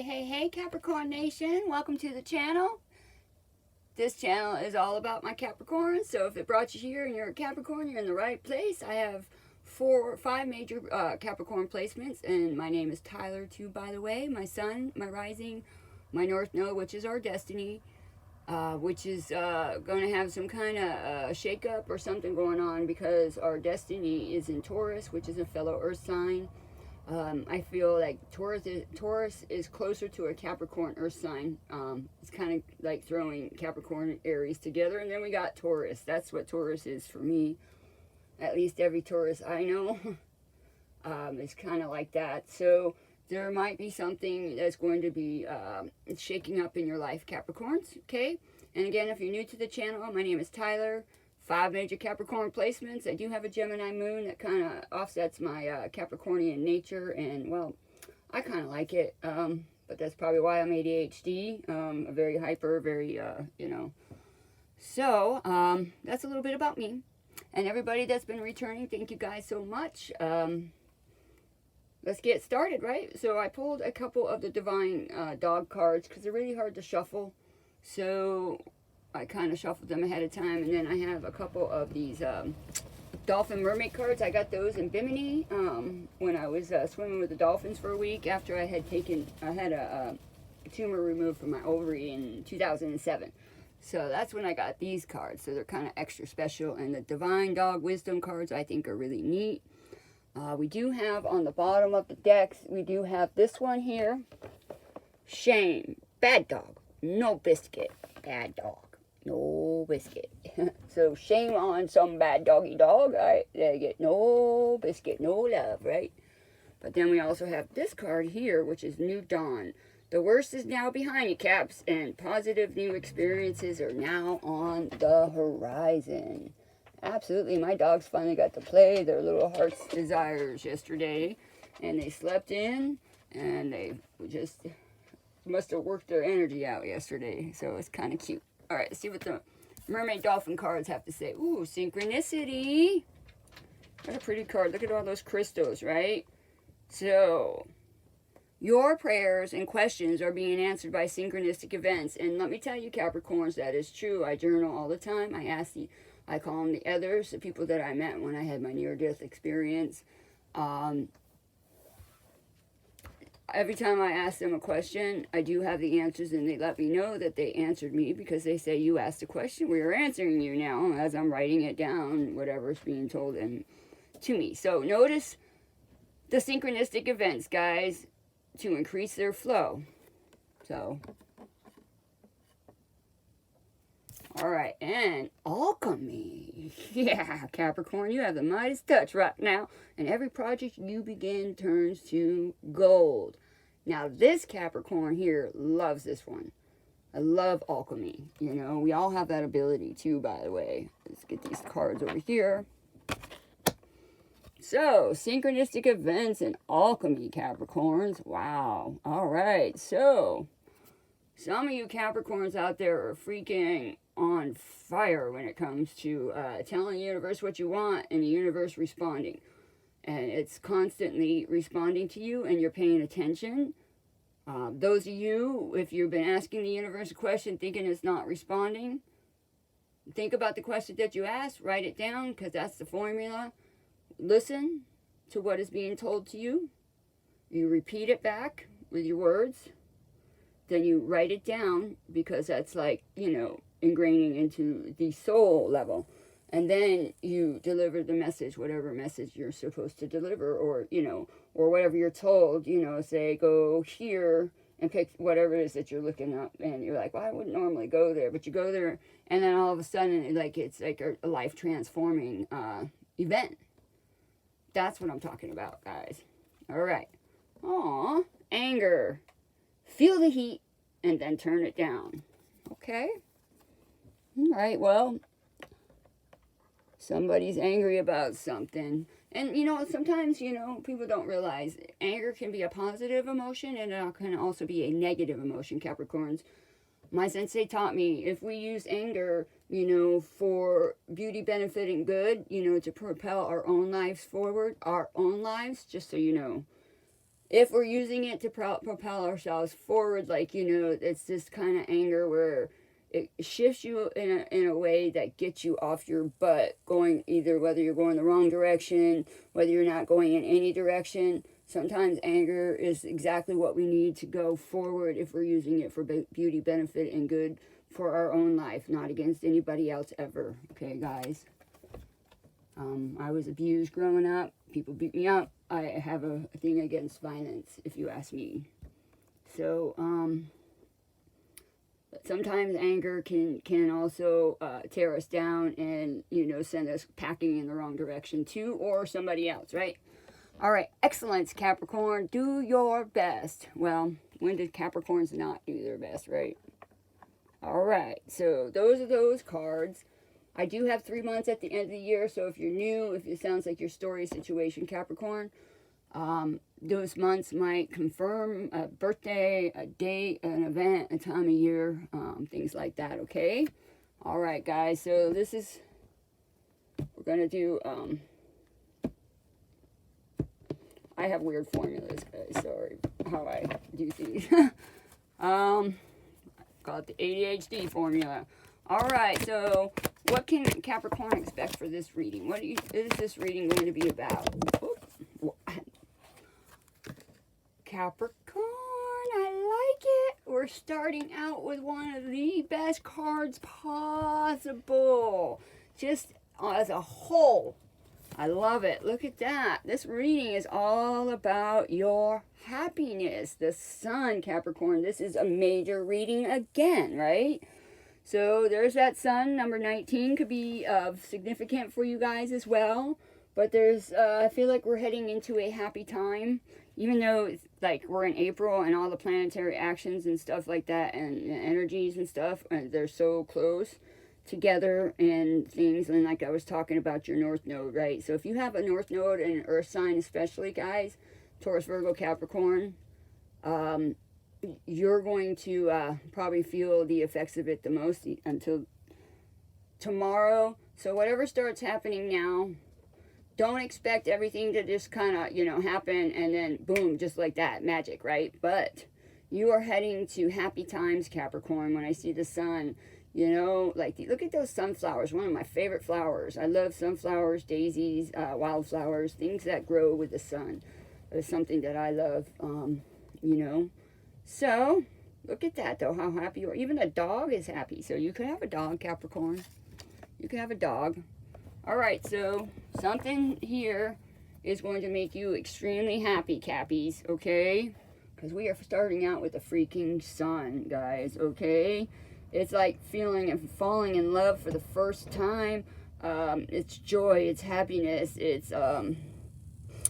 Hey, Capricorn Nation. Welcome to the channel. This channel is all about my Capricorn. So if it brought you here and you're a Capricorn, you're in the right place. I have 5 major Capricorn placements. And my name is Tyler, too, by the way. My sun, my rising, my north node, which is our destiny. Which is going to have some kind of shakeup or something going on because our destiny is in Taurus, which is a fellow earth sign. I feel like Taurus is closer to a Capricorn earth sign. It's kind of like throwing Capricorn and Aries together. And then we got Taurus. That's what Taurus is for me. At least every Taurus I know is kind of like that. So there might be something that's going to be shaking up in your life, Capricorns. Okay? And again, if you're new to the channel, my name is Tyler. 5 major Capricorn placements. I do have a Gemini moon that kind of offsets my Capricornian nature, and well, I kind of like it, but that's probably why I'm ADHD, very hyper, very, So, that's a little bit about me, and everybody that's been returning, thank you guys so much. Let's get started, right? So I pulled a couple of the Divine Dog cards, because they're really hard to shuffle, so I kind of shuffled them ahead of time. And then I have a couple of these dolphin mermaid cards. I got those in Bimini when I was swimming with the dolphins for a week after I had a tumor removed from my ovary in 2007. So that's when I got these cards. So they're kind of extra special. And the Divine Dog Wisdom cards I think are really neat. We do have on the bottom of the decks, we do have this one here. Shame. Bad dog. No biscuit. Bad dog. No biscuit. So shame on some bad doggy dog. They get no biscuit, no love, right? But then we also have this card here, which is New Dawn. The worst is now behind you, Caps, and positive new experiences are now on the horizon. Absolutely. My dogs finally got to play their little heart's desires yesterday, and they slept in, and they just must have worked their energy out yesterday, so it's kind of cute. All right, let's see what the Mermaid Dolphin cards have to say. Ooh, synchronicity. What a pretty card. Look at all those crystals, right? So, your prayers and questions are being answered by synchronistic events. And let me tell you, Capricorns, that is true. I journal all the time. I call them the others, the people that I met when I had my near-death experience. Every time I ask them a question, I do have the answers, and they let me know that they answered me because they say, you asked a question, we are answering you now as I'm writing it down, whatever is being told to me. So notice the synchronistic events, guys, to increase their flow. So, all right, and alchemy. Yeah, Capricorn, you have the Midas touch right now, and every project you begin turns to gold. Now, this Capricorn here loves this one. I love alchemy. You know, we all have that ability too, by the way. Let's get these cards over here. So, synchronistic events and alchemy, Capricorns. Wow. All right, so some of you Capricorns out there are freaking on fire when it comes to telling the universe what you want and the universe responding. And it's constantly responding to you and you're paying attention. Those of you, if you've been asking the universe a question thinking it's not responding, think about the question that you asked, write it down because that's the formula. Listen to what is being told to you. You repeat it back with your words. Then you write it down because that's like, ingraining into the soul level. And then you deliver the message, whatever message you're supposed to deliver, or whatever you're told, say, go here and pick whatever it is that you're looking up. And you're like, well, I wouldn't normally go there. But you go there, and then all of a sudden, it's like a life-transforming event. That's what I'm talking about, guys. All right. Aw, anger. Feel the heat and then turn it down. Okay? All right, well, somebody's angry about something. And, sometimes, people don't realize anger can be a positive emotion and it can also be a negative emotion, Capricorns. My sensei taught me if we use anger, for beauty, benefit, and good, to propel our own lives forward, our own lives, just so you know, if we're using it to propel ourselves forward, like, you know, it's this kind of anger where it shifts you in a way that gets you off your butt, going either whether you're going the wrong direction, whether you're not going in any direction. Sometimes anger is exactly what we need to go forward if we're using it for beauty, benefit, and good for our own life, not against anybody else ever. Okay, guys? I was abused growing up. People beat me up. I have a thing against violence, if you ask me. So, sometimes anger can also tear us down and, you know, send us packing in the wrong direction too, or somebody else, right? All right, excellence, Capricorn. Do your best. Well, when did Capricorns not do their best, right? All right, so those are those cards. I do have 3 months at the end of the year, so if you're new, if it sounds like your story situation, Capricorn, those months might confirm a birthday, a date, an event, a time of year, things like that, okay? All right, guys, so this is, we're going to do, I have weird formulas, guys, sorry how I do things. Got the ADHD formula. All right, so what can Capricorn expect for this reading? What is this reading going to be about? Capricorn, I like it. We're starting out with one of the best cards possible. Just as a whole. I love it. Look at that. This reading is all about your happiness. The sun, Capricorn. This is a major reading again, right? So there's that sun. Number 19 could be significant for you guys as well. But there's, I feel like we're heading into a happy time. Even though it's like we're in April and all the planetary actions and stuff like that and energies and stuff, they're so close together and things. And like I was talking about your North Node, right? So if you have a North Node and an Earth sign especially, guys, Taurus, Virgo, Capricorn, you're going to probably feel the effects of it the most until tomorrow. So whatever starts happening now, don't expect everything to just kind of, you know, happen and then boom, just like that, magic, right? But you are heading to happy times, Capricorn. When I see the sun, you know, like, look at those sunflowers, one of my favorite flowers. I love sunflowers, daisies, wildflowers, things that grow with the sun. It's something that I love, you know. So, look at that, though, how happy you are. Even a dog is happy. So, you could have a dog, Capricorn. You could have a dog. All right, so something here is going to make you extremely happy, Cappies, okay? Because we are starting out with the freaking sun, guys, okay? It's like feeling and falling in love for the first time. It's joy, it's happiness, it's,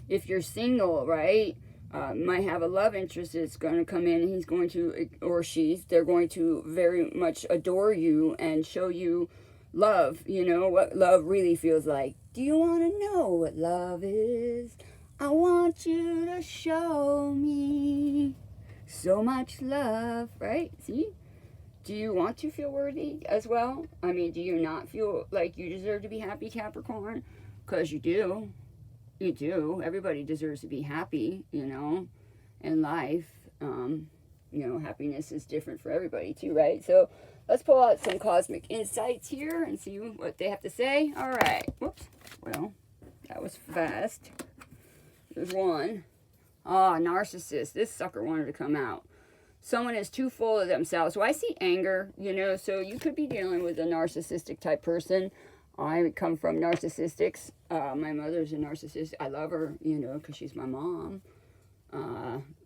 if you're single, right? Might have a love interest that's going to come in, and he's going to, or they're going to very much adore you and show you love, you know, what love really feels like. Do you want to know what love is? I want you to show me so much love, right? See? Do you want to feel worthy as well? I mean, do you not feel like you deserve to be happy, Capricorn? Because you do. You do. Everybody deserves to be happy, you know, in life. You know, happiness is different for everybody too, right? So let's pull out some cosmic insights here and see what they have to say. All right. Whoops. Well, that was fast. There's one. Ah, narcissist. This sucker wanted to come out. Someone is too full of themselves. So I see anger, you know, so you could be dealing with a narcissistic type person. I come from narcissistics. My mother's a narcissist. I love her, you know, because she's my mom.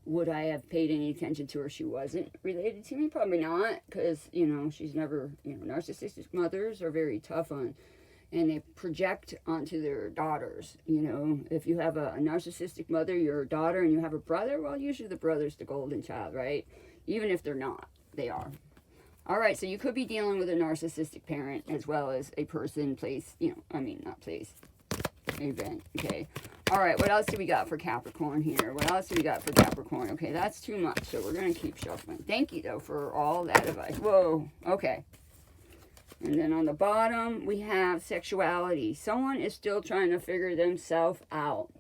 Would I have paid any attention to her if she wasn't related to me? Probably not, because, you know, she's never, you know, narcissistic mothers are very tough on, and they project onto their daughters, you know. If you have a narcissistic mother, your daughter, and you have a brother, well, usually the brother's the golden child, right? Even if they're not, they are. All right, so you could be dealing with a narcissistic parent as well as a person, place, you know, I mean, not place, event, okay. All right, what else do we got for Capricorn here? What else do we got for Capricorn? Okay, that's too much, so we're going to keep shuffling. Thank you, though, for all that advice. Whoa, okay. And then on the bottom, we have sexuality. Someone is still trying to figure themselves out.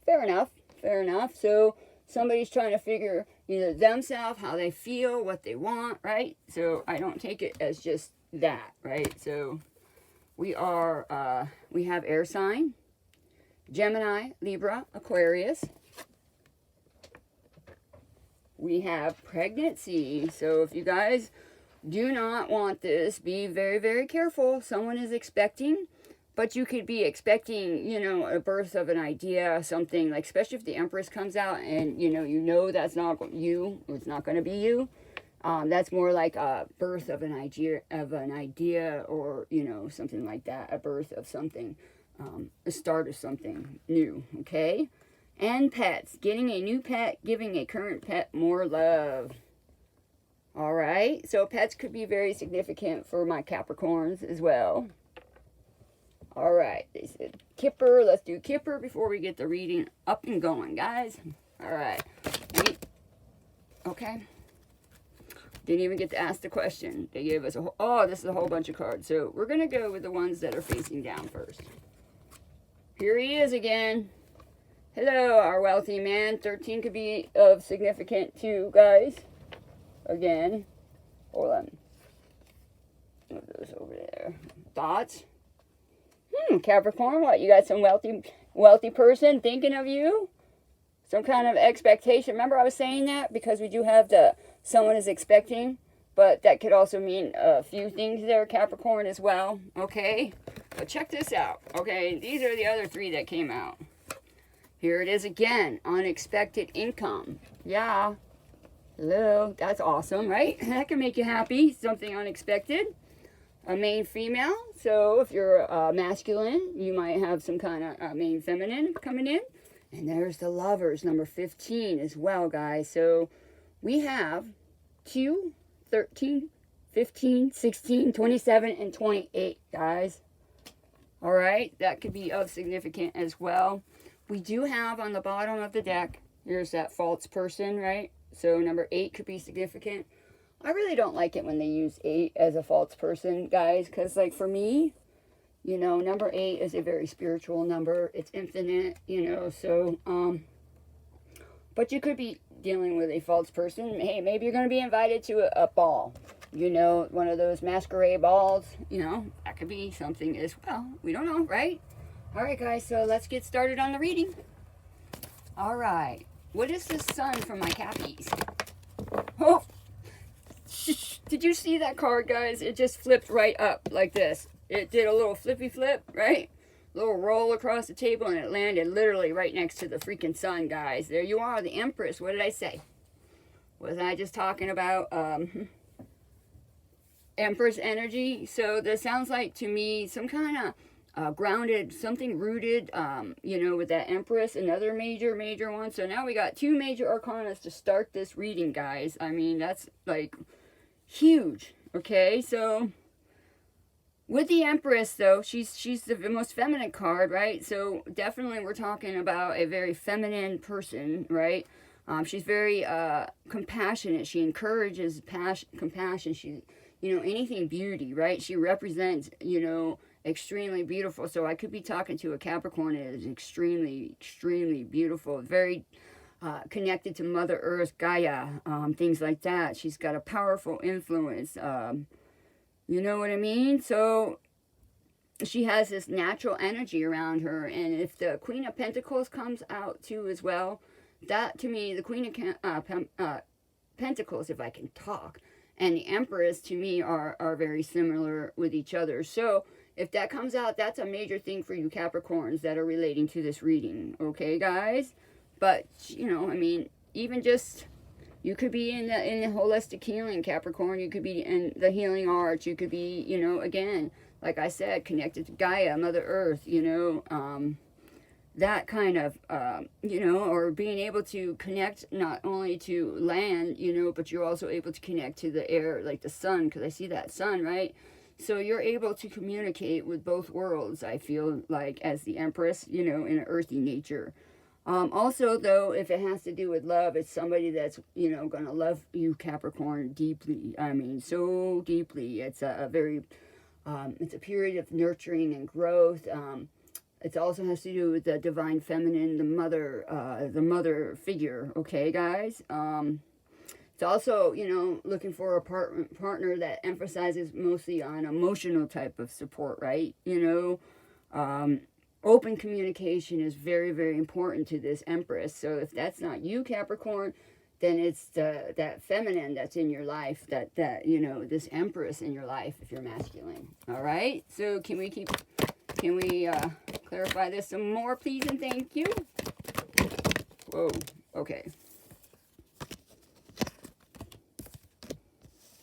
Fair enough, fair enough. So somebody's trying to figure either themselves, how they feel, what they want, right? So I don't take it as just that, right? So we have air sign, Gemini, Libra, Aquarius. We have pregnancy. So if you guys do not want this, be very, very careful. Someone is expecting, but you could be expecting, you know, a birth of an idea, something like, especially if the Empress comes out and, you know that's not you, it's not going to be you. That's more like a birth of an idea, or, you know, something like that, a birth of something, a start of something new, okay? And pets, getting a new pet, giving a current pet more love. All right, so pets could be very significant for my Capricorns as well. All right, they said Kipper. Let's do Kipper before we get the reading up and going, guys. All right. Okay. Didn't even get to ask the question. They gave us a whole, oh, this is a whole bunch of cards. So we're going to go with the ones that are facing down first. Here he is again. Hello, our wealthy man. 13 could be of significant too, guys. Again. Hold on. Move those over there. Thoughts? Capricorn, what? You got some wealthy person thinking of you? Some kind of expectation. Remember I was saying that? Because we do have the someone is expecting. But that could also mean a few things there, Capricorn, as well. Okay? But check this out. Okay? These are the other three that came out. Here it is again. Unexpected income. Yeah. Hello. That's awesome, right? That can make you happy. Something unexpected. A main female. So if you're masculine, you might have some kind of main feminine coming in. And there's the lovers, number 15 as well, guys. So we have 2, 13, 15, 16, 27, and 28, guys. All right. That could be of significant as well. We do have on the bottom of the deck, here's that false person, right? So number 8 could be significant. I really don't like it when they use 8 as a false person, guys, because, like, for me, you know, number 8 is a very spiritual number. It's infinite, you know, so, but you could be dealing with a false person. Hey, maybe you're going to be invited to a ball, you know, one of those masquerade balls, you know, that could be something as well. We don't know, right? All right, guys, so let's get started on the reading. All right. What is the sun for my cappies? Oh, did you see that card, guys? It just flipped right up like this. It did a little flippy flip, right? Little roll across the table, and it landed literally right next to the freaking sun, guys. There you are, the Empress. What did I say? Wasn't I just talking about Empress energy? So this sounds like, to me, some kind of grounded, something rooted, you know, with that Empress, another major one. So now we got 2 major arcanas to start this reading, guys. I mean, that's like huge. Okay, so with the Empress, though, she's the most feminine card, right? So definitely we're talking about a very feminine person, right? She's very compassionate. She encourages compassion. She, you know, anything beauty, right? She represents, you know, extremely beautiful. So I could be talking to a Capricorn that is extremely, extremely beautiful, very connected to Mother Earth, Gaia, things like that. She's got a powerful influence. You know what I mean? So she has this natural energy around her. And if the Queen of Pentacles comes out too as well, that to me, the Queen of Pentacles, if I can talk, and the Empress to me are very similar with each other. So if that comes out, that's a major thing for you Capricorns that are relating to this reading. Okay, guys? But, you know, I mean, even just, you could be in the holistic healing, Capricorn. You could be in the healing arts. You could be, you know, again, like I said, connected to Gaia, Mother Earth, you know, that kind of, you know, or being able to connect not only to land, you know, but you're also able to connect to the air, like the sun, because I see that sun, right? So you're able to communicate with both worlds, I feel like, as the Empress, you know, in an earthy nature. Also, though, if it has to do with love, it's somebody that's, you know, going to love you, Capricorn, deeply. I mean, so deeply. It's a very, it's a period of nurturing and growth. It also has to do with the divine feminine, the mother figure. Okay, guys. It's also, you know, looking for a partner that emphasizes mostly on emotional type of support, right? You know, open communication is very, very important to this Empress. So if that's not you, Capricorn, then it's that feminine that's in your life, that you know, this Empress in your life if you're masculine. All right. So can we clarify this some more, please, and thank you. Whoa. Okay.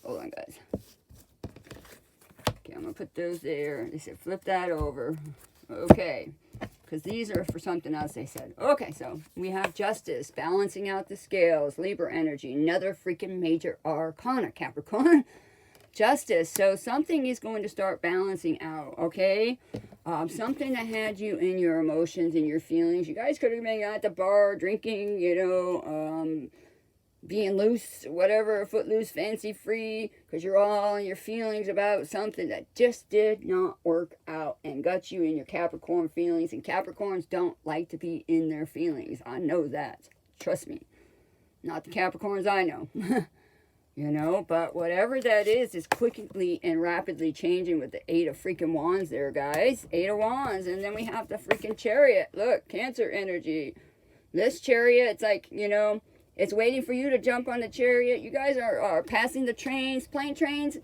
Hold on, guys. Okay, I'm going to put those there. They said flip that over. Okay. Because these are for something else, they said. Okay, so we have Justice, balancing out the scales, Libra energy, another freaking major arcana, Capricorn. Justice, so something is going to start balancing out, okay? Something that had you in your emotions and your feelings. You guys could have been at the bar drinking, you know, being loose, whatever, footloose, fancy free, because you're all in your feelings about something that just did not work out and got you in your Capricorn feelings. And Capricorns don't like to be in their feelings. I know that. Trust me. Not the Capricorns I know. You know, but whatever that is quickly and rapidly changing with the 8 of freaking wands there, guys. 8 of wands. And then we have the freaking Chariot. Look, Cancer energy. This Chariot, it's like, you know, it's waiting for you to jump on the Chariot. You guys are passing the trains, plane trains,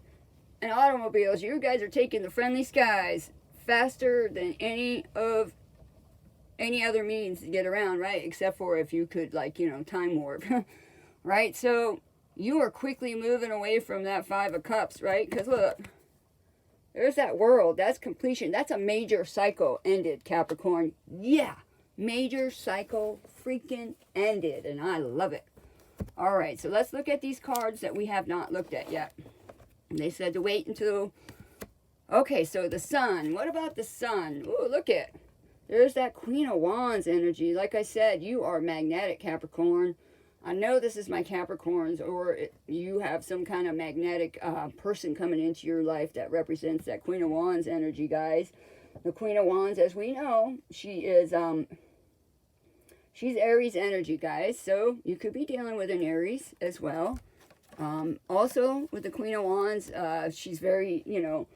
and automobiles. You guys are taking the friendly skies faster than any other means to get around, right? Except for if you could, like, you know, time warp. Right? So you are quickly moving away from that 5 of Cups, right? Because look, there's that world. That's completion. That's a major cycle ended, Capricorn. Yeah. Major cycle freaking ended, and I love it. All right, so let's look at these cards that we have not looked at yet. They said to wait until... Okay, so the Sun. What about the Sun? Ooh, look at. There's that Queen of Wands energy. Like I said, you are magnetic, Capricorn. I know this is my Capricorns, or you have some kind of magnetic person coming into your life that represents that Queen of Wands energy, guys. The Queen of Wands, as we know, she is... she's Aries energy, guys, so you could be dealing with an Aries as well. Also, with the Queen of Wands, she's very, you know,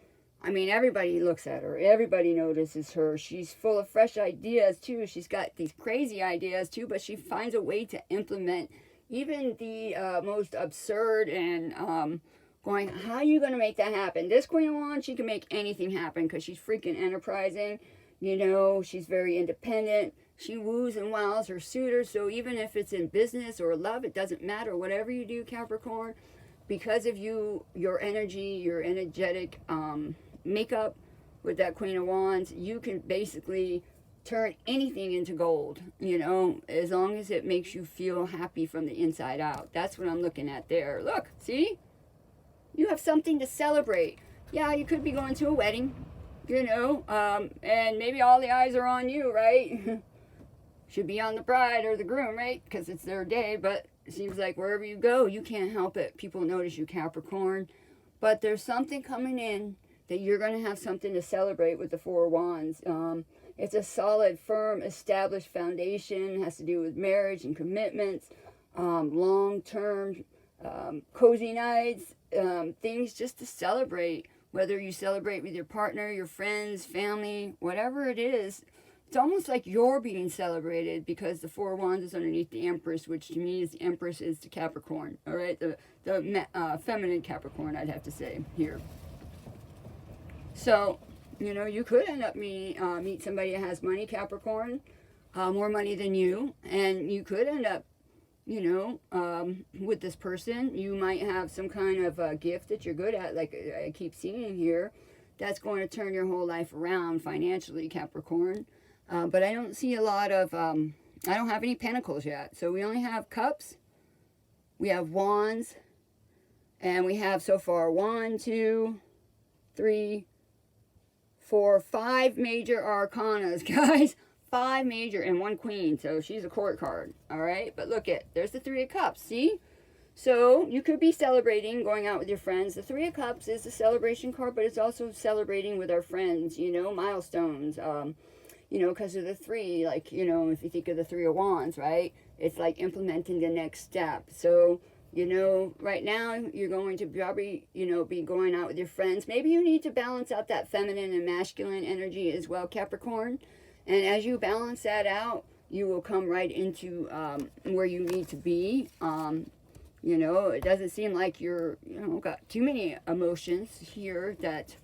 I mean, everybody looks at her. Everybody notices her. She's full of fresh ideas, too. She's got these crazy ideas, too, but she finds a way to implement even the most absurd and going, how are you going to make that happen? This Queen of Wands, she can make anything happen because she's freaking enterprising. You know, she's very independent. She woos and wows her suitors, so even if it's in business or love, it doesn't matter. Whatever you do, Capricorn, because of your energy, your energetic makeup with that Queen of Wands, you can basically turn anything into gold, you know, as long as it makes you feel happy from the inside out. That's what I'm looking at there. Look, see? You have something to celebrate. Yeah, you could be going to a wedding, you know, and maybe all the eyes are on you, right? Should be on the bride or the groom, right? Because it's their day, but it seems like wherever you go, you can't help it. People notice you, Capricorn. But there's something coming in that you're going to have something to celebrate with the 4 of Wands. It's a solid, firm, established foundation. It has to do with marriage and commitments, long-term, cozy nights, things just to celebrate. Whether you celebrate with your partner, your friends, family, whatever it is, it's almost like you're being celebrated because the 4 of Wands is underneath the Empress, which to me is the Empress is the Capricorn. All right, the feminine Capricorn, I'd have to say here. So, you know, you could end up meet somebody that has money, Capricorn, more money than you, and you could end up, you know, with this person. You might have some kind of gift that you're good at, like I keep seeing here, that's going to turn your whole life around financially, Capricorn. But I don't see a lot of, I don't have any pentacles yet. So we only have cups, we have wands, and we have so far 1, 2, 3, 4, 5 major arcanas, guys. 5 major and 1 queen. So she's a court card. All right. But look there's the 3 of cups. See? So you could be celebrating, going out with your friends. The 3 of cups is a celebration card, but it's also celebrating with our friends, you know, milestones. you know, because of the three, like, you know, if you think of the Three of Wands, right? It's like implementing the next step. So, you know, right now you're going to probably, you know, be going out with your friends. Maybe you need to balance out that feminine and masculine energy as well, Capricorn. And as you balance that out, you will come right into where you need to be. You know, it doesn't seem like you're, you know, got too many emotions here that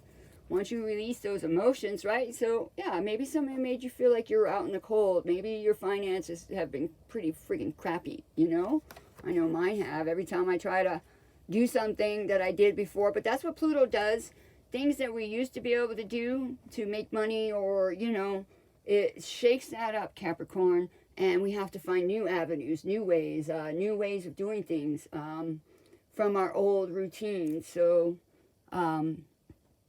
once you release those emotions, right? So, yeah, maybe somebody made you feel like you're out in the cold. Maybe your finances have been pretty freaking crappy, you know? I know mine have. Every time I try to do something that I did before, but that's what Pluto does. Things that we used to be able to do to make money or, you know, it shakes that up, Capricorn, and we have to find new avenues, new ways of doing things from our old routines. So,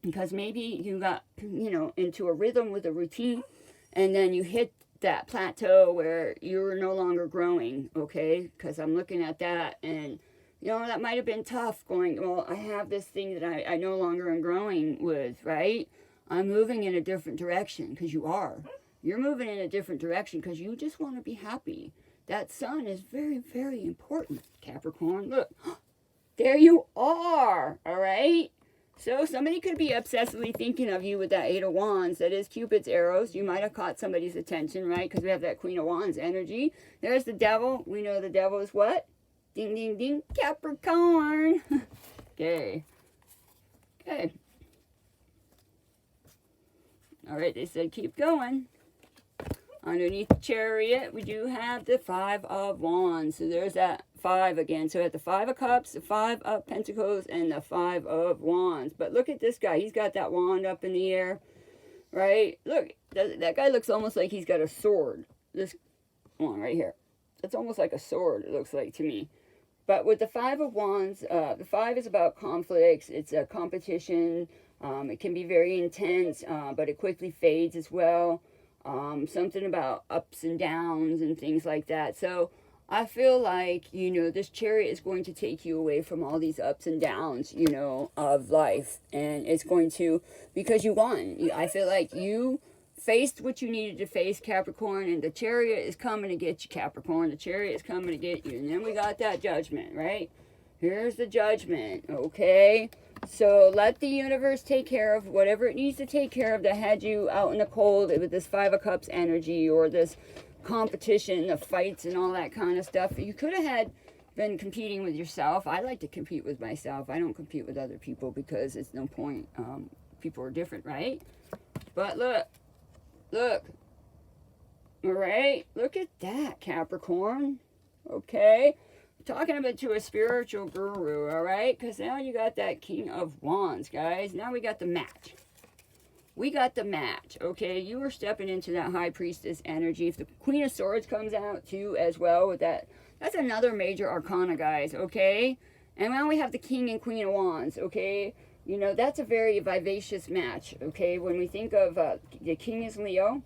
because maybe you got, you know, into a rhythm with a routine, and then you hit that plateau where you're no longer growing, okay? Because I'm looking at that, and, you know, that might have been tough going, well, I have this thing that I no longer am growing with, right? I'm moving in a different direction, because you are. You're moving in a different direction because you just want to be happy. That sun is very, very important, Capricorn. Look, there you are, all right? So somebody could be obsessively thinking of you with that Eight of Wands. That is Cupid's arrows. You might have caught somebody's attention, right? Because we have that Queen of Wands energy. There's the devil. We know the devil is what? Ding, ding, ding. Capricorn. Okay. Okay. All right, they said keep going. Underneath the Chariot, we do have the Five of Wands. So there's that 5 again. So at the 5 of Cups, the 5 of Pentacles, and the 5 of Wands. But look at this guy. He's got that wand up in the air, right? Look, that guy looks almost like he's got a sword. This one right here. It's almost like a sword, it looks like to me. But with the 5 of Wands, the 5 is about conflicts. It's a competition. It can be very intense, but it quickly fades as well. Something about ups and downs and things like that. So I feel like, you know, this Chariot is going to take you away from all these ups and downs, you know, of life. And it's going to, because you won. I feel like you faced what you needed to face, Capricorn, and the Chariot is coming to get you, Capricorn. The Chariot is coming to get you. And then we got that Judgment, right? Here's the Judgment, okay? So let the universe take care of whatever it needs to take care of that had you out in the cold with this 5 of Cups energy or this competition, the fights and all that kind of stuff. You could have been competing with yourself. I like to compete with myself. I don't compete with other people because it's no point. People are different, right? But look. All right? Look at that, Capricorn. Okay? Talking about to a spiritual guru, all right? Because now you got that King of Wands, guys. Now we got the match. We got the match, okay? You are stepping into that High Priestess energy. If the Queen of Swords comes out, too, as well, with that, that's another major arcana, guys, okay? And now we have the King and Queen of Wands, okay? You know, that's a very vivacious match, okay? When we think of the King is Leo,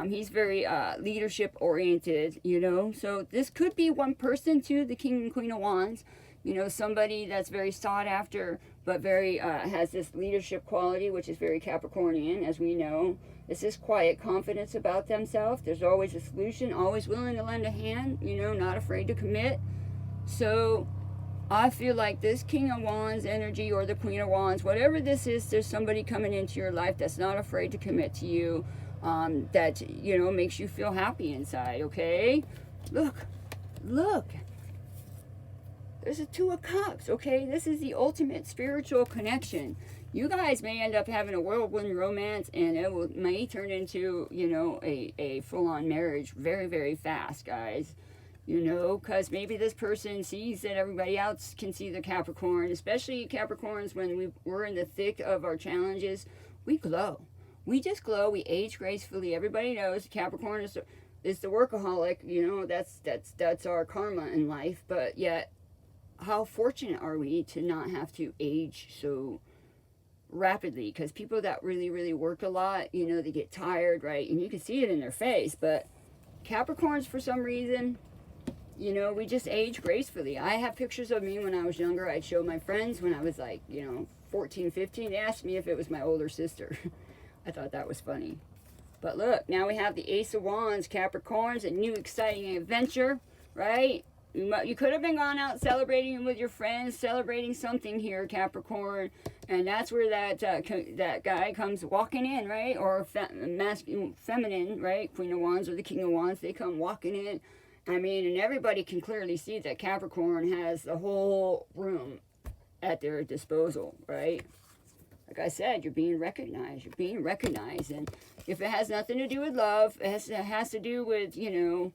he's very leadership-oriented, you know. So this could be one person, too, the King and Queen of Wands. You know, somebody that's very sought after, but very has this leadership quality, which is very Capricornian, as we know. It's this quiet confidence about themselves. There's always a solution, always willing to lend a hand, you know, not afraid to commit. So I feel like this King of Wands energy or the Queen of Wands, whatever this is, there's somebody coming into your life that's not afraid to commit to you. That, you know, makes you feel happy inside, okay? Look. There's a 2 of Cups, okay? This is the ultimate spiritual connection. You guys may end up having a whirlwind romance, and it may turn into, you know, a full-on marriage very, very fast, guys. You know, because maybe this person sees that everybody else can see the Capricorn, especially Capricorns when we're in the thick of our challenges. We glow. We just glow. We age gracefully. Everybody knows Capricorn is the workaholic. You know, that's our karma in life. But yet, how fortunate are we to not have to age so rapidly? Because people that really, really work a lot, you know, they get tired, right? And you can see it in their face. But Capricorns, for some reason, you know, we just age gracefully. I have pictures of me when I was younger. I'd show my friends when I was like, you know, 14, 15. They asked me if it was my older sister. I thought that was funny. But look, now we have the Ace of Wands, Capricorns, a new exciting adventure, right? You could have been gone out celebrating with your friends, celebrating something here, Capricorn, and that's where that guy comes walking in, right? Or masculine, feminine, right? Queen of Wands or the King of Wands, they come walking in. I mean, and everybody can clearly see that Capricorn has the whole room at their disposal, right? Like I said, you're being recognized. You're being recognized, and if it has nothing to do with love, it has to do with, you know,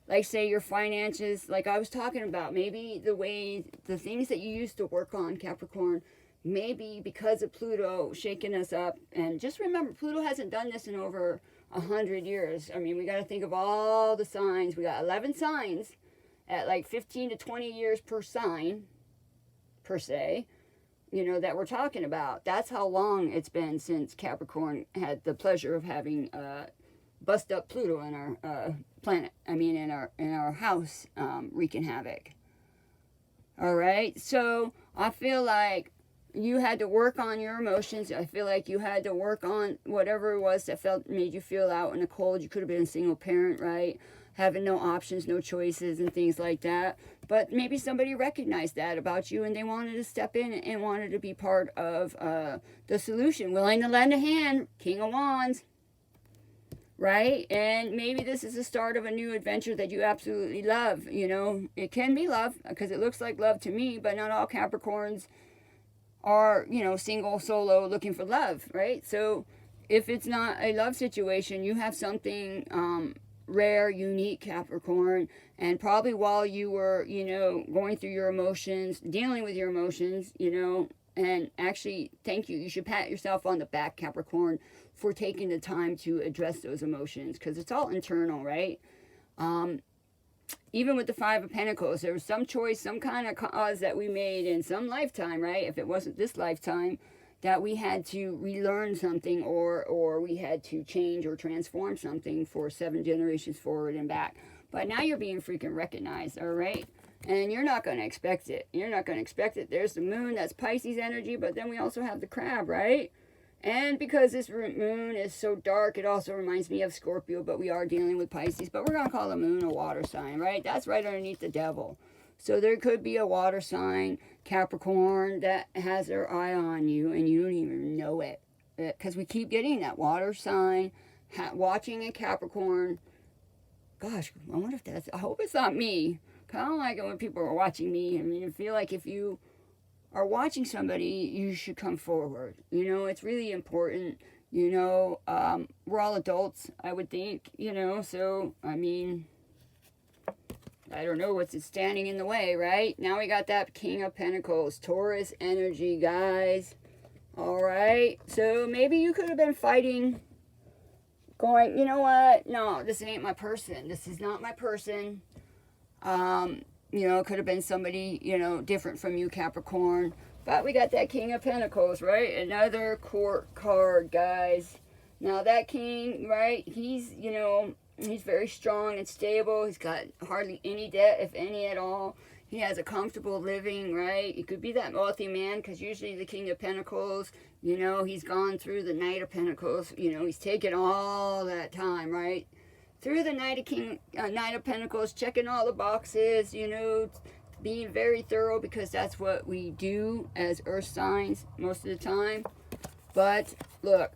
like say your finances, like I was talking about, maybe the things that you used to work on, Capricorn, maybe because of Pluto shaking us up. And just remember, Pluto hasn't done this in over 100 years. I mean, we got to think of all the signs. We got 11 signs at like 15 to 20 years per sign, per se, you know, that we're talking about. That's how long it's been since Capricorn had the pleasure of having bust up Pluto in our planet. I mean, in our house, wreaking havoc. All right, so I feel like you had to work on your emotions. I feel like you had to work on whatever it was that made you feel out in the cold. You could have been a single parent, right? Having no options, no choices, and things like that. But maybe somebody recognized that about you, and they wanted to step in and wanted to be part of the solution, willing to lend a hand. King of Wands. Right? And maybe this is the start of a new adventure that you absolutely love. You know, it can be love, because it looks like love to me, but not all Capricorns are, you know, single, solo, looking for love, right? So if it's not a love situation, you have something rare, unique, Capricorn, and probably while you were, you know, going through your emotions, dealing with your emotions, you know, and actually, thank you. You should pat yourself on the back, Capricorn, for taking the time to address those emotions, because it's all internal, right? Even with the Five of Pentacles, there was some choice, some kind of cause that we made in some lifetime, right? If it wasn't this lifetime, that we had to relearn something, or we had to change or transform something for 7 generations forward and back. But now you're being freaking recognized, all right? And you're not going to expect it. You're not going to expect it. There's the moon, that's Pisces energy, but then we also have the crab, right? And because this moon is so dark, it also reminds me of Scorpio, but we are dealing with Pisces. But we're going to call the moon a water sign, right? That's right underneath the devil. So there could be a water sign, Capricorn, that has their eye on you, and you don't even know it. Because we keep getting that water sign, watching a Capricorn. Gosh, I wonder if I hope it's not me. I don't like it when people are watching me. I mean, I feel like if you are watching somebody, you should come forward. You know, it's really important. You know, we're all adults, I would think, you know. So, I mean, I don't know what's standing in the way, right? Now we got that King of Pentacles, Taurus energy, guys. All right. So maybe you could have been fighting, going, you know what? No, this ain't my person. This is not my person. You know, it could have been somebody, you know, different from you, Capricorn. But we got that King of Pentacles, right? Another court card, guys. Now that king, right, he's, you know, he's very strong and stable. He's got hardly any debt, if any at all. He has a comfortable living, right? He could be that wealthy man, because usually the King of Pentacles, you know, he's gone through the Knight of Pentacles. You know, he's taken all that time, right? Through the Knight of Pentacles, checking all the boxes, you know, being very thorough, because that's what we do as earth signs most of the time. But look,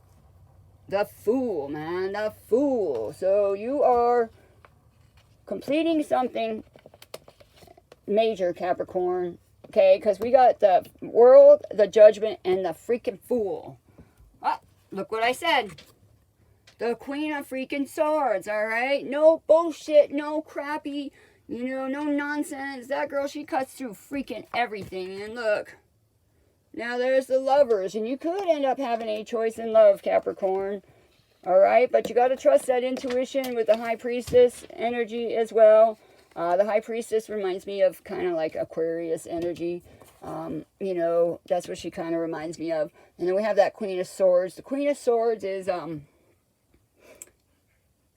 the Fool, man, the Fool. So you are completing something major, Capricorn, okay? Because we got the World, the Judgment, and the freaking Fool. Ah, look what I said. The Queen of freaking Swords, all right? No bullshit, no crappy, you know, no nonsense. That girl, she cuts through freaking everything. And look, now there's the Lovers. And you could end up having a choice in love, Capricorn. All right? But you got to trust that intuition with the High Priestess energy as well. The High Priestess reminds me of kind of like Aquarius energy. You know, that's what she kind of reminds me of. And then we have that Queen of Swords. The Queen of Swords is,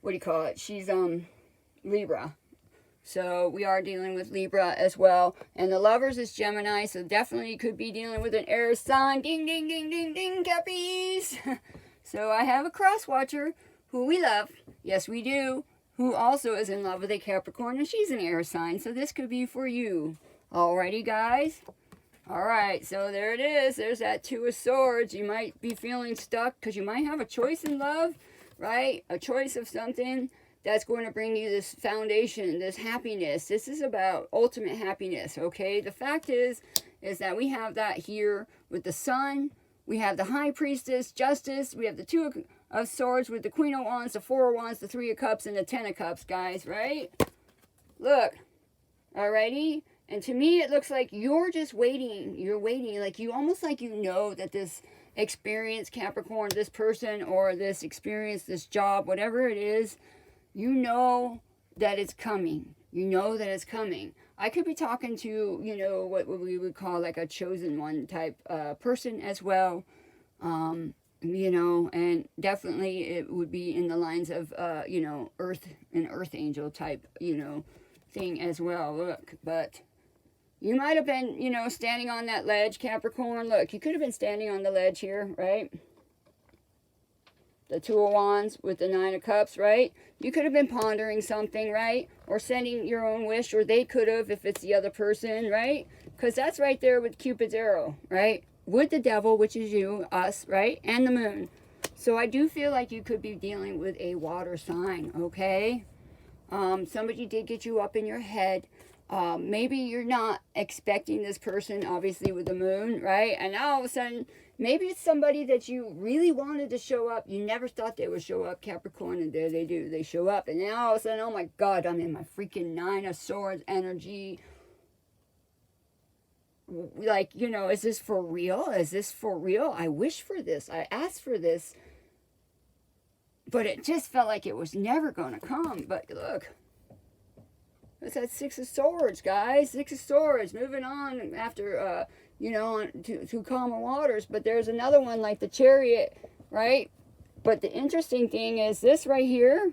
what do you call it? She's Libra. So we are dealing with Libra as well. And the Lovers is Gemini, so definitely could be dealing with an air sign. Ding, ding, ding, ding, ding, Cappies. So I have a cross watcher who we love. Yes, we do. Who also is in love with a Capricorn, and she's an air sign. So this could be for you. Alrighty, guys. Alright, so there it is. There's that Two of Swords. You might be feeling stuck because you might have a choice in love, right? A choice of something that's going to bring you this foundation, this happiness. This is about ultimate happiness, okay? The fact is that we have that here with the Sun. We have the High Priestess, Justice. We have the Two of Swords with the Queen of Wands, the Four of Wands, the Three of Cups, and the Ten of Cups, guys, right? Look. Alrighty? And to me, it looks like you're just waiting. You're waiting. Like you almost like you know that this experience, Capricorn, this person or this experience, this job, whatever it is, you know that it's coming. You know that it's coming. I could be talking to, you know, what we would call like a chosen one type person as well. You know, and definitely it would be in the lines of, you know, an earth angel type, you know, thing as well. Look, but you might have been, you know, standing on that ledge, Capricorn. Look, you could have been standing on the ledge here, right? The Two of Wands with the Nine of Cups, right? You could have been pondering something, right? Or sending your own wish, or they could have if it's the other person, right? Because that's right there with Cupid's arrow, right? With the devil, which is you, us, right? And the moon. So I do feel like you could be dealing with a water sign, okay? Somebody did get you up in your head. Maybe you're not expecting this person, obviously, with the moon, right? And now all of a sudden, maybe it's somebody that you really wanted to show up. You never thought they would show up, Capricorn, and there they do. They show up. And now all of a sudden, oh my God, I'm in my freaking Nine of Swords energy. Like, you know, is this for real? Is this for real? I wish for this. I asked for this. But it just felt like it was never going to come. But look. It's that Six of Swords, guys. Six of Swords. Moving on after, you know, to calmer waters. But there's another one like the Chariot, right? But the interesting thing is this right here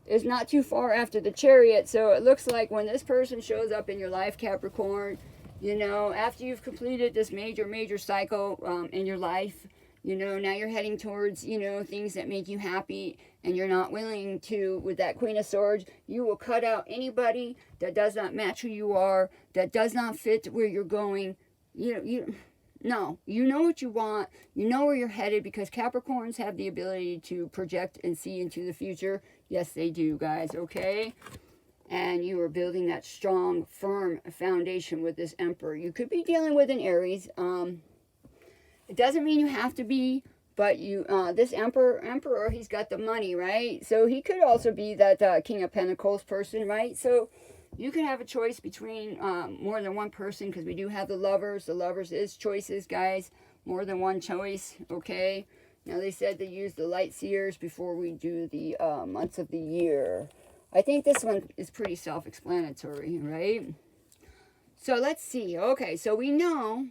is not too far after the Chariot. So it looks like when this person shows up in your life, Capricorn, you know, after you've completed this major cycle in your life, you know, now you're heading towards, you know, things that make you happy, and you're not willing to, with that Queen of Swords, you will cut out anybody that does not match who you are, that does not fit where you're going. You know what you want. You know where you're headed, because Capricorns have the ability to project and see into the future. Yes, they do, guys, okay? And you are building that strong, firm foundation with this Emperor. You could be dealing with an Aries. It doesn't mean you have to be, but you, this Emperor, he's got the money, right? So he could also be that King of Pentacles person, right? So you could have a choice between more than one person, because we do have the Lovers. The Lovers is choices, guys. More than one choice, okay? Now, they said to use the Light Seers before we do the months of the year. I think this one is pretty self-explanatory, right? So let's see. Okay, so we know,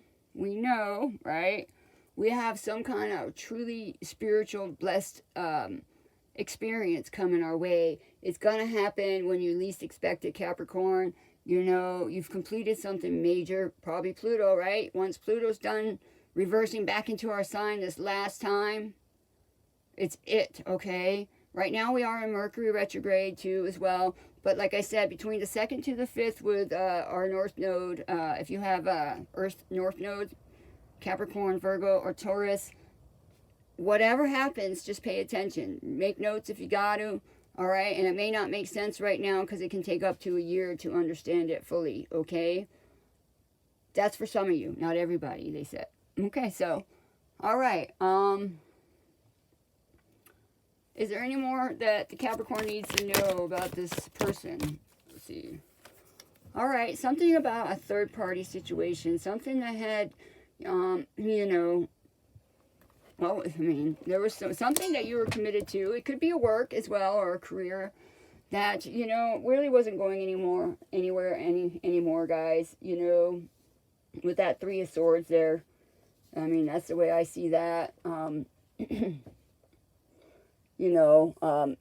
right? We have some kind of truly spiritual, blessed experience coming our way. It's going to happen when you least expect it, Capricorn. You know, you've completed something major, probably Pluto, right? Once Pluto's done reversing back into our sign this last time, it's it, okay? Right now we are in Mercury retrograde too as well. But like I said, between the 2nd to the 5th with our North Node, if you have Earth North Node, Capricorn, Virgo, or Taurus, whatever happens, just pay attention. Make notes if you got to, all right? And it may not make sense right now because it can take up to a year to understand it fully, okay? That's for some of you, not everybody, they said. Okay, so, all right. Is there any more that the Capricorn needs to know about this person? Let's see. All right, something about a third-party situation, something that had... you know, well, I mean, there was something that you were committed to. It could be a work as well, or a career that, you know, really wasn't going anywhere anymore, guys. You know, with that Three of Swords there. I mean, that's the way I see that. You know,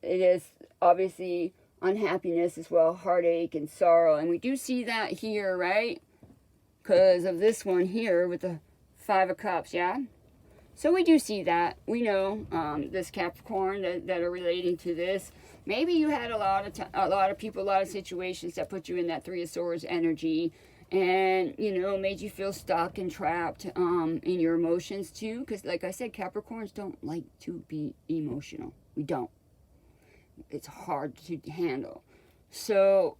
it is obviously unhappiness as well, heartache and sorrow. And we do see that here, right? Because of this one here with the Five of Cups, yeah? So we do see that. We know this Capricorn that are relating to this. Maybe you had a lot of people, a lot of situations that put you in that Three of Swords energy, and you know, made you feel stuck and trapped in your emotions too. Because like I said, Capricorns don't like to be emotional. We don't. It's hard to handle. So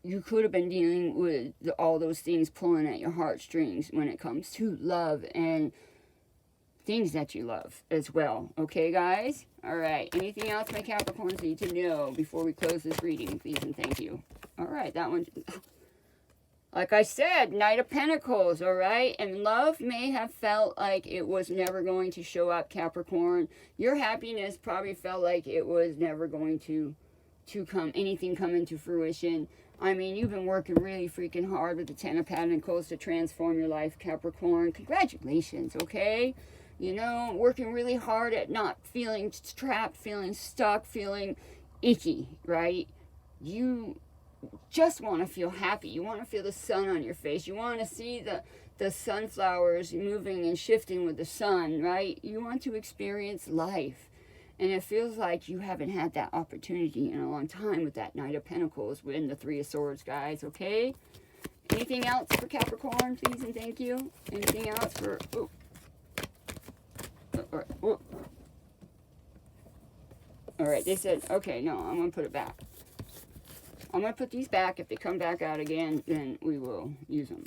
you could have been dealing with all those things pulling at your heartstrings when it comes to love and things that you love as well. Okay, guys? All right. Anything else my Capricorns need to know before we close this reading? Please and thank you. All right. That one. Like I said, Knight of Pentacles, all right? And love may have felt like it was never going to show up, Capricorn. Your happiness probably felt like it was never going to come into fruition. I mean, you've been working really freaking hard with the Ten of Pentacles to transform your life, Capricorn. Congratulations, okay? You know, working really hard at not feeling trapped, feeling stuck, feeling icky, right? You just want to feel happy. You want to feel the sun on your face. You want to see the sunflowers moving and shifting with the sun, right? You want to experience life. And it feels like you haven't had that opportunity in a long time with that Knight of Pentacles and the Three of Swords, guys, okay? Anything else for Capricorn, please and thank you? Anything else for... Ooh. All right, they said, okay, no, I'm going to put it back. I'm going to put these back. If they come back out again, then we will use them.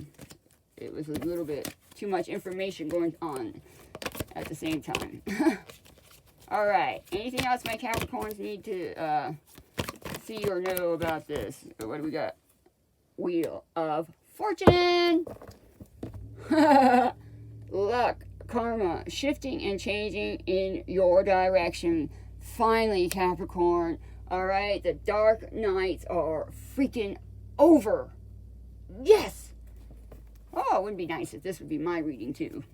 It was a little bit too much information going on at the same time. All right, anything else my Capricorns need to see or know about this? What do we got? Wheel of Fortune. Luck. Karma, shifting and changing in your direction. Finally, Capricorn. All right, the dark nights are freaking over. Yes. Oh, it would be nice if this would be my reading too.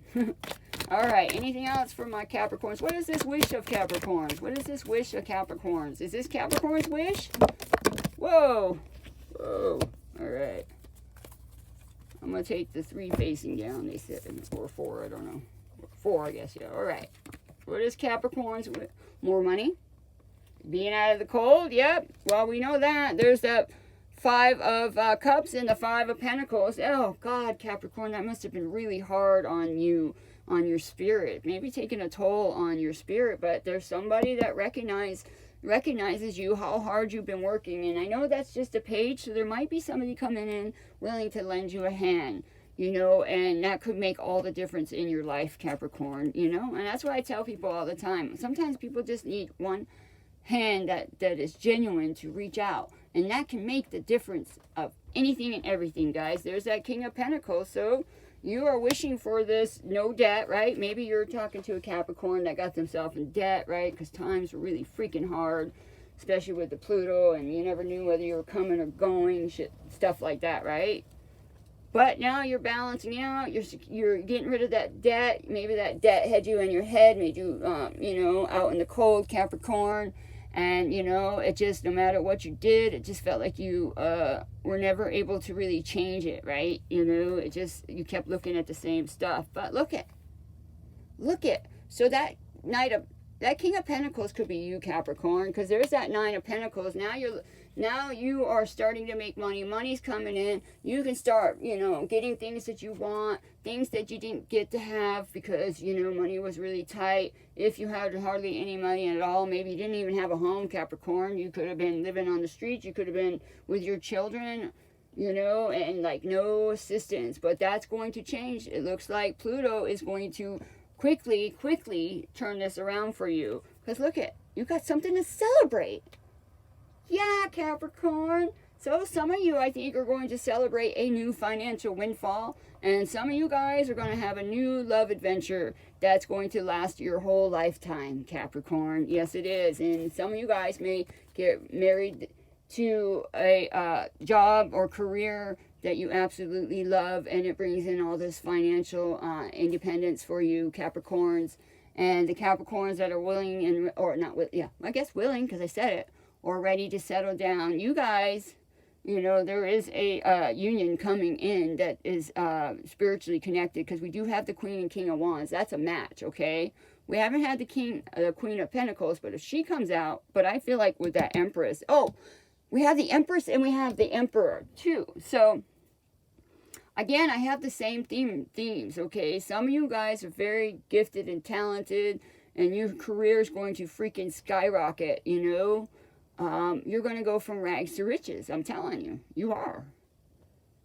All right, anything else for my Capricorns? What is this wish of Capricorns? What is this wish of Capricorns? Is this Capricorn's wish? Whoa. Whoa. All right. I'm going to take the 3 facing down, they said, or 4, I don't know. 4, I guess, yeah. All right. What is Capricorn's? More money? Being out of the cold? Yep. Well, we know that. There's that 5 of Cups and the 5 of Pentacles. Oh, God, Capricorn, that must have been really hard on you, on your spirit. Maybe taking a toll on your spirit, but there's somebody that recognizes you, how hard you've been working. And I know that's just a page, so there might be somebody coming in willing to lend you a hand. You know, and that could make all the difference in your life, Capricorn, you know? And that's why I tell people all the time. Sometimes people just need one hand that is genuine to reach out. And that can make the difference of anything and everything, guys. There's that King of Pentacles. So you are wishing for this no debt, right? Maybe you're talking to a Capricorn that got themselves in debt, right? Because times are really freaking hard, especially with the Pluto. And you never knew whether you were coming or going, shit, stuff like that, right? But now you're balancing out. You're getting rid of that debt. Maybe that debt had you in your head, made you, you know, out in the cold, Capricorn. And, you know, it just, no matter what you did, it just felt like you were never able to really change it, right? You know, it just, you kept looking at the same stuff. But look at. So that King of Pentacles could be you, Capricorn, because there's that 9 of Pentacles. Now you are starting to make money. Money's coming in. You can start, you know, getting things that you want, things that you didn't get to have because, you know, money was really tight. If you had hardly any money at all, maybe you didn't even have a home, Capricorn. You could have been living on the streets. You could have been with your children, you know, and like no assistance. But that's going to change. It looks like Pluto is going to quickly turn this around for you. Because look at, you got something to celebrate. Yeah, Capricorn. So some of you, I think, are going to celebrate a new financial windfall. And some of you guys are going to have a new love adventure that's going to last your whole lifetime, Capricorn. Yes, it is. And some of you guys may get married to a job or career that you absolutely love. And it brings in all this financial independence for you, Capricorns. And the Capricorns that are willing and, or not, yeah, I guess willing because I said it, or ready to settle down. You guys, You know, there is a union coming in that is spiritually connected, because we do have the Queen and King of Wands. That's a match, okay? We haven't had the Queen of Pentacles, but if she comes out, but I feel like with that Empress, oh, we have the Empress and we have the Emperor too. So again, I have the same themes, okay? Some of you guys are very gifted and talented, and your career is going to freaking skyrocket, you know? You're going to go from rags to riches. I'm telling you. You are.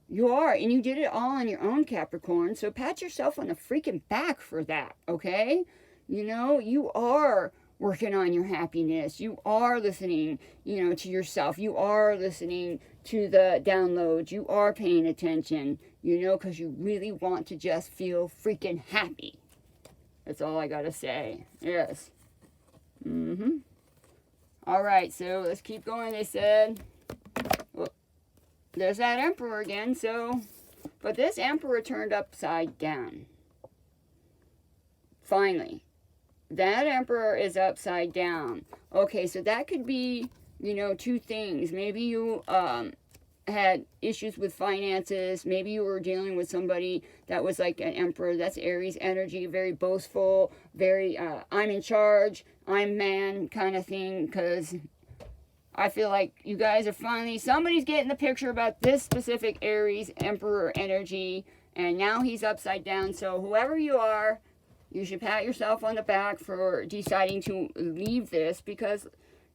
You are. And you did it all on your own, Capricorn. So pat yourself on the freaking back for that, okay? You know, you are working on your happiness. You are listening, you know, to yourself. You are listening to the downloads. You are paying attention, you know, because you really want to just feel freaking happy. That's all I got to say. Yes. Mm-hmm. All right, so let's keep going. They said, well, there's that Emperor again. So, but this Emperor turned upside down. Finally, that Emperor is upside down. Okay, so that could be, you know, two things. Maybe you had issues with finances. Maybe you were dealing with somebody that was like an Emperor. That's Aries energy, very boastful, very I'm in charge, I'm man kind of thing. Because I feel like you guys are finally, somebody's getting the picture about this specific Aries Emperor energy, and now he's upside down. So whoever you are, you should pat yourself on the back for deciding to leave this, because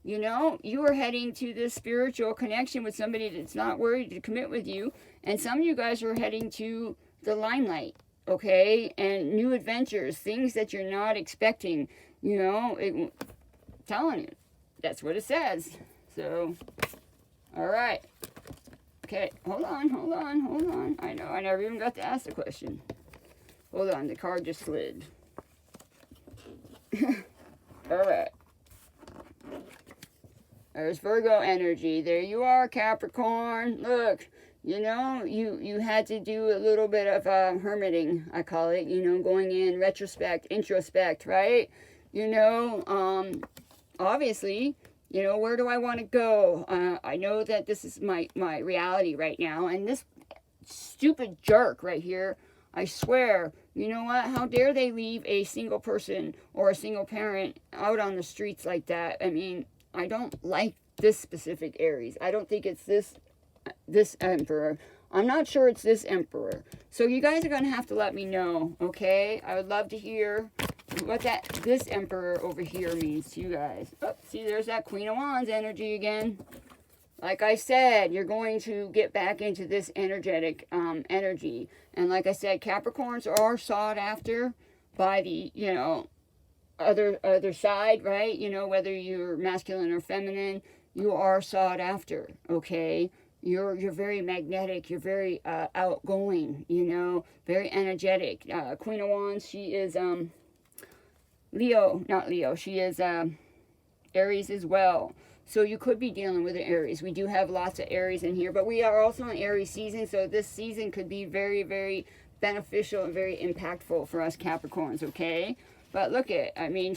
you know, you are heading to this spiritual connection with somebody that's not worried to commit with you. And some of you guys are heading to the limelight, okay? And new adventures, things that you're not expecting, you know. Telling you, that's what it says. So, all right. Okay, hold on. I know, I never even got to ask the question. Hold on, the card just slid. All right. There's Virgo energy. There you are, Capricorn. Look, you know, you had to do a little bit of hermiting, I call it. You know, going in retrospect, introspect, right? You know, obviously, you know, where do I want to go? I know that this is my reality right now. And this stupid jerk right here, I swear, you know what? How dare they leave a single person or a single parent out on the streets like that? I mean, I don't like this specific Aries. I don't think it's this Emperor. I'm not sure it's this Emperor. So you guys are going to have to let me know, okay? I would love to hear what this Emperor over here means to you guys. Oh, see, there's that Queen of Wands energy again. Like I said, you're going to get back into this energetic energy. And like I said, Capricorns are sought after by the, you know, other side, right? You know, whether you're masculine or feminine, you are sought after, okay? You're very magnetic, you're very outgoing, you know, very energetic. Queen of Wands, she is not Leo, she is Aries as well. So you could be dealing with an Aries. We do have lots of Aries in here, but we are also in Aries season, so this season could be very, very beneficial and very impactful for us Capricorns, okay? But look I mean,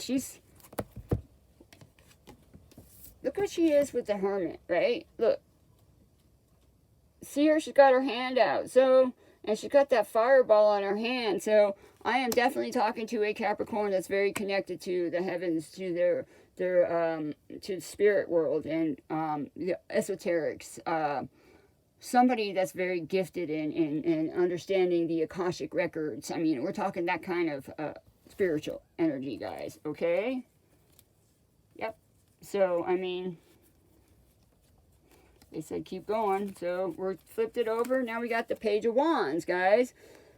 look what she is with the Hermit, right? Look. See her, she's got her hand out. So, and she's got that fireball on her hand. So, I am definitely talking to a Capricorn that's very connected to the heavens, to their to the spirit world and the esoterics. Somebody that's very gifted in understanding the Akashic records. I mean, we're talking that kind of spiritual energy, guys, okay? Yep. So, I mean, they said keep going. So, we're flipped it over. Now we got the Page of Wands, guys.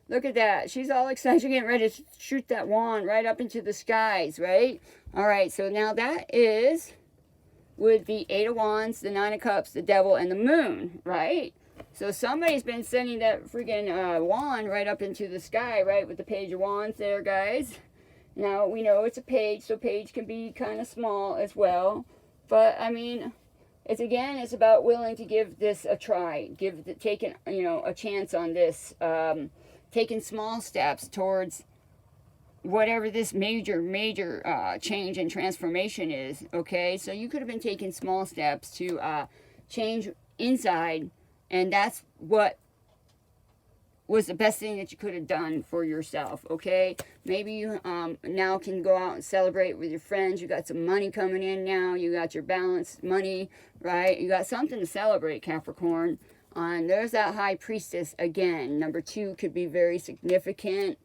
Look at that. She's all excited. She's getting ready to shoot that wand right up into the skies, right? All right, so now that is with the Eight of Wands, the Nine of Cups, the Devil, and the Moon, right? So somebody's been sending that freaking wand right up into the sky, right? With the Page of Wands there, guys. Now, we know it's a page, so page can be kind of small as well. But, I mean, it's about willing to give this a try. Taking, you know, a chance on this. Taking small steps towards whatever this major change and transformation is, okay? So you could have been taking small steps to change inside And that's what was the best thing that you could have done for yourself, okay? Maybe you now can go out and celebrate with your friends. You got some money coming in now. You got your balanced money, right? You got something to celebrate, Capricorn. And there's that High Priestess again. Number 2 could be very significant.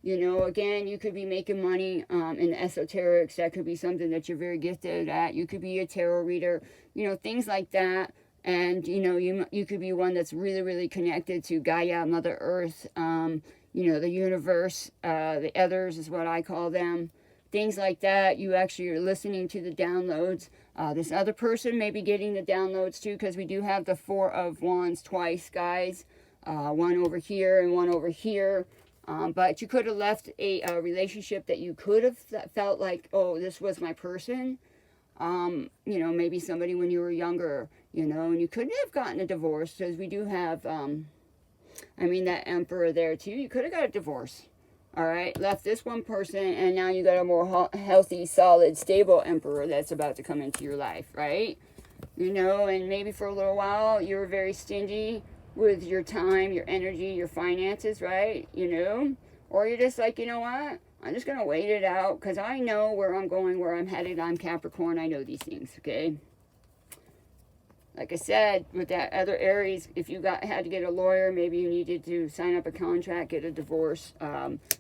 You know, again, you could be making money in the esoterics. That could be something that you're very gifted at. You could be a tarot reader, you know, things like that. And, you know, you could be one that's really, really connected to Gaia, Mother Earth, you know, the universe, the others is what I call them. Things like that. You actually are listening to the downloads. This other person may be getting the downloads too, because we do have the 4 of Wands twice, guys. One over here and one over here. But you could have left a relationship that you could have felt like, oh, this was my person. You know, maybe somebody when you were younger, you know, and you couldn't have gotten a divorce, because we do have, I mean, that Emperor there too. You could have got a divorce, all right? Left this one person, and now you got a more healthy, solid, stable Emperor that's about to come into your life, right? You know, and maybe for a little while you were very stingy with your time, your energy, your finances, right? You know, or you're just like, you know what? I'm just going to wait it out, because I know where I'm going, where I'm headed. I'm Capricorn. I know these things, okay? Like I said, with that other Aries, if you had to get a lawyer, maybe you needed to sign up a contract, get a divorce.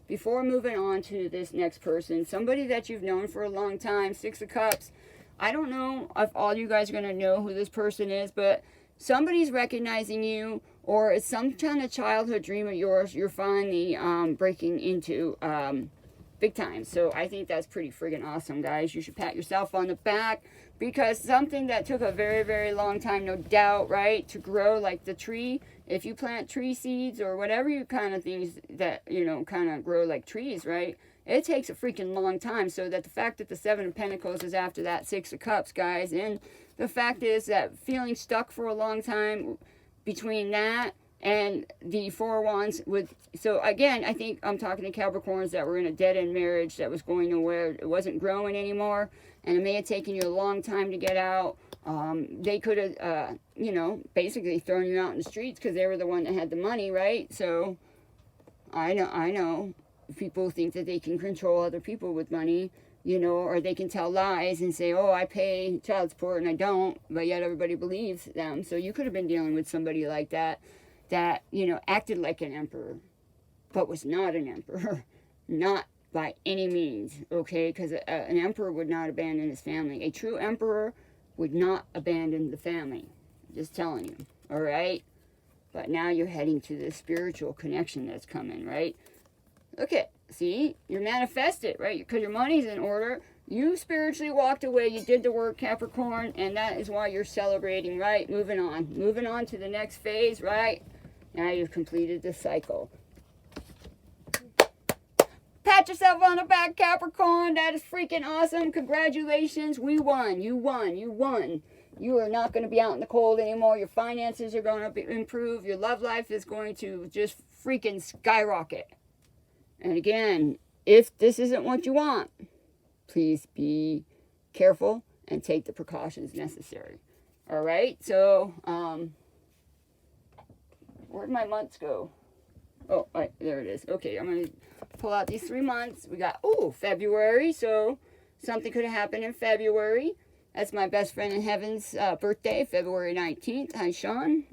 Before moving on to this next person, somebody that you've known for a long time, 6 of Cups. I don't know if all you guys are going to know who this person is, but somebody's recognizing you, or it's some kind of childhood dream of yours you're finally breaking into big time. So I think that's pretty friggin' awesome, guys. You should pat yourself on the back, because something that took a very, very long time, no doubt, right, to grow, like the tree. If you plant tree seeds or whatever you kind of things that, you know, kind of grow like trees, right, it takes a freaking long time. So that the fact that the 7 of Pentacles is after that 6 of Cups, guys, and the fact is that feeling stuck for a long time between that and the 4 of Wands with, so again, I think I'm talking to Capricorns that were in a dead-end marriage that was going nowhere. It wasn't growing anymore, and it may have taken you a long time to get out. They could have, you know, basically thrown you out in the streets because they were the one that had the money, right? So I know people think that they can control other people with money, you know, or they can tell lies and say, oh, I pay child support and I don't, but yet everybody believes them. So you could have been dealing with somebody like that, that, you know, acted like an emperor, but was not an emperor. Not by any means, okay? Because an emperor would not abandon his family. A true emperor would not abandon the family. Just telling you, all right? But now you're heading to the spiritual connection that's coming, right? Okay, see? You're manifested, right? Because your money's in order. You spiritually walked away. You did the work, Capricorn, and that is why you're celebrating, right? Moving on. Moving on to the next phase, right? Now you've completed the cycle. Pat yourself on the back, Capricorn. That is freaking awesome. Congratulations. We won. You won. You won. You are not going to be out in the cold anymore. Your finances are going to improve. Your love life is going to just freaking skyrocket. And again, if this isn't what you want, please be careful and take the precautions necessary. All right? So, where'd my months go? Oh, right, there it is. Okay, I'm going to pull out these 3 months. We got, February. So something could have happened in February. That's my best friend in heaven's birthday, February 19th. Hi, Sean.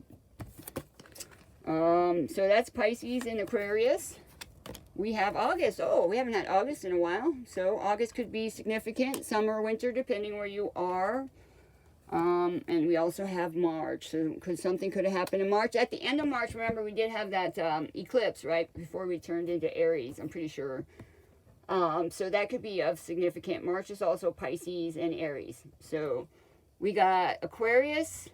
So that's Pisces and Aquarius. We have August. Oh, we haven't had August in a while. So August could be significant. Summer, winter, depending where you are. And we also have March. So something could have happened in March. At the end of March, remember, we did have that eclipse, right? Before we turned into Aries, I'm pretty sure. So that could be of significant. March is also Pisces and Aries. So we got Aquarius,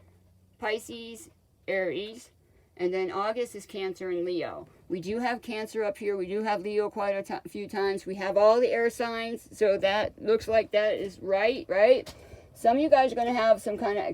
Pisces, Aries. And then August is Cancer and Leo. We do have Cancer up here. We do have Leo quite a few times. We have all the air signs. So that looks like that is right, right? Some of you guys are going to have some kind of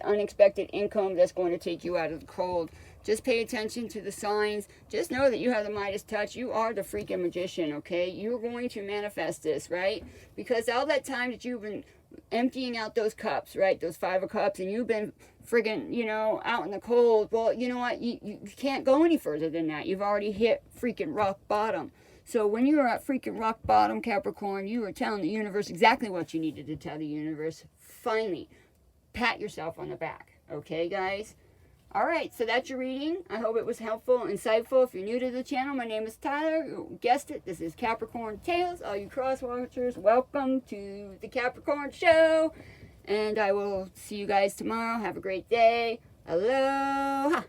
unexpected income that's going to take you out of the cold. Just pay attention to the signs. Just know that you have the Midas touch. You are the freaking magician, okay? You're going to manifest this, right? Because all that time that you've been emptying out those cups, right? Those 5 of cups, and you've been friggin', you know, out in the cold. Well, you know what? You can't go any further than that. You've already hit freaking rock bottom. So when you were at freaking rock bottom, Capricorn, you were telling the universe exactly what you needed to tell the universe. Finally, pat yourself on the back. Okay, guys? All right, so that's your reading. I hope it was helpful, insightful. If you're new to the channel, my name is Tyler. You guessed it. This is Capricorn TAILZ. All you cross watchers, welcome to the Capricorn Show. And I will see you guys tomorrow. Have a great day. Aloha.